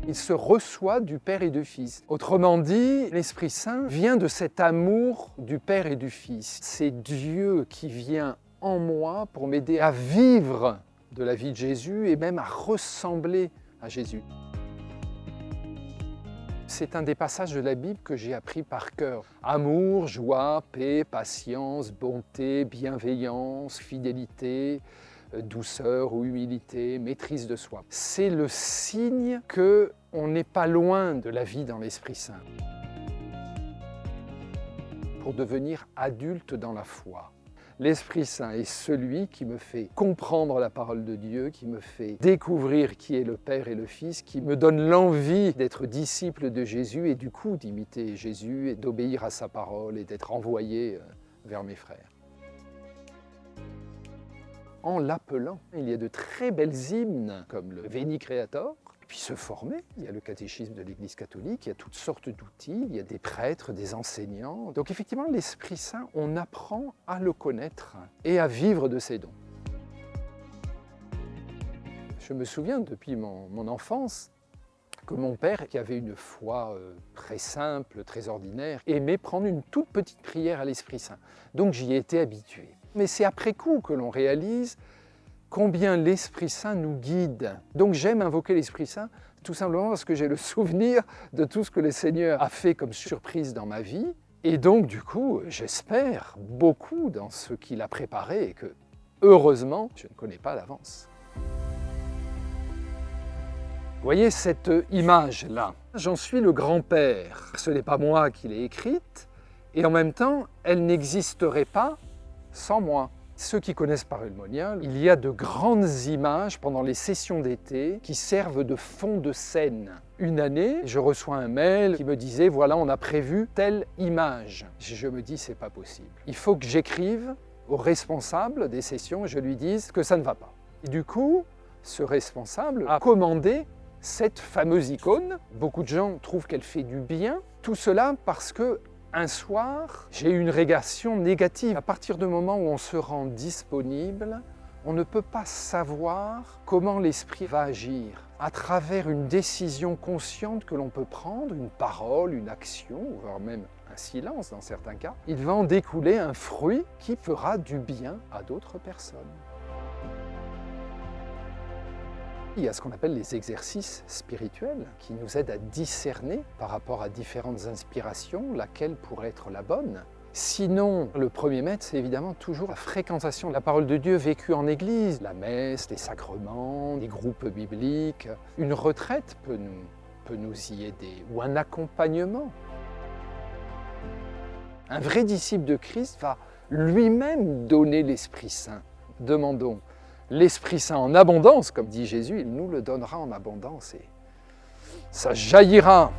Il se reçoit du Père et du Fils. Autrement dit, l'Esprit Saint vient de cet amour du Père et du Fils. C'est Dieu qui vient en moi pour m'aider à vivre de la vie de Jésus et même à ressembler à Jésus. C'est un des passages de la Bible que j'ai appris par cœur. Amour, joie, paix, patience, bonté, bienveillance, fidélité, douceur ou humilité, maîtrise de soi. C'est le signe qu'on n'est pas loin de la vie dans l'Esprit Saint. Pour devenir adulte dans la foi, l'Esprit Saint est celui qui me fait comprendre la parole de Dieu, qui me fait découvrir qui est le Père et le Fils, qui me donne l'envie d'être disciple de Jésus et du coup d'imiter Jésus et d'obéir à sa parole et d'être envoyé vers mes frères. En l'appelant, il y a de très belles hymnes comme le Veni Creator, puis se former. Il y a le catéchisme de l'Église catholique, il y a toutes sortes d'outils, il y a des prêtres, des enseignants. Donc effectivement, l'Esprit Saint, on apprend à le connaître et à vivre de ses dons. Je me souviens depuis mon enfance que mon père, qui avait une foi très simple, très ordinaire, aimait prendre une toute petite prière à l'Esprit Saint. Donc j'y ai été habitué. Mais c'est après coup que l'on réalise combien l'Esprit Saint nous guide. Donc j'aime invoquer l'Esprit Saint tout simplement parce que j'ai le souvenir de tout ce que le Seigneur a fait comme surprise dans ma vie. Et donc du coup, j'espère beaucoup dans ce qu'il a préparé et que, heureusement, je ne connais pas à l'avance. Vous voyez cette image-là, j'en suis le grand-père. Ce n'est pas moi qui l'ai écrite et en même temps, elle n'existerait pas sans moi. Ceux qui connaissent Paray-le-Monial, il y a de grandes images pendant les sessions d'été qui servent de fond de scène. Une année, je reçois un mail qui me disait « Voilà, on a prévu telle image ». Je me dis « C'est pas possible. Il faut que j'écrive au responsable des sessions et je lui dise que ça ne va pas ». Et du coup, ce responsable a commandé cette fameuse icône. Beaucoup de gens trouvent qu'elle fait du bien. Tout cela parce que un soir, j'ai eu une régation négative. À partir du moment où on se rend disponible, on ne peut pas savoir comment l'esprit va agir. À travers une décision consciente que l'on peut prendre, une parole, une action, voire même un silence dans certains cas, il va en découler un fruit qui fera du bien à d'autres personnes. Il y a ce qu'on appelle les exercices spirituels qui nous aident à discerner par rapport à différentes inspirations laquelle pourrait être la bonne. Sinon, le premier maître, c'est évidemment toujours la fréquentation de la parole de Dieu vécue en Église. La messe, les sacrements, les groupes bibliques. Une retraite peut nous y aider, ou un accompagnement. Un vrai disciple de Christ va lui-même donner l'Esprit Saint. Demandons l'Esprit Saint en abondance, comme dit Jésus, il nous le donnera en abondance et ça jaillira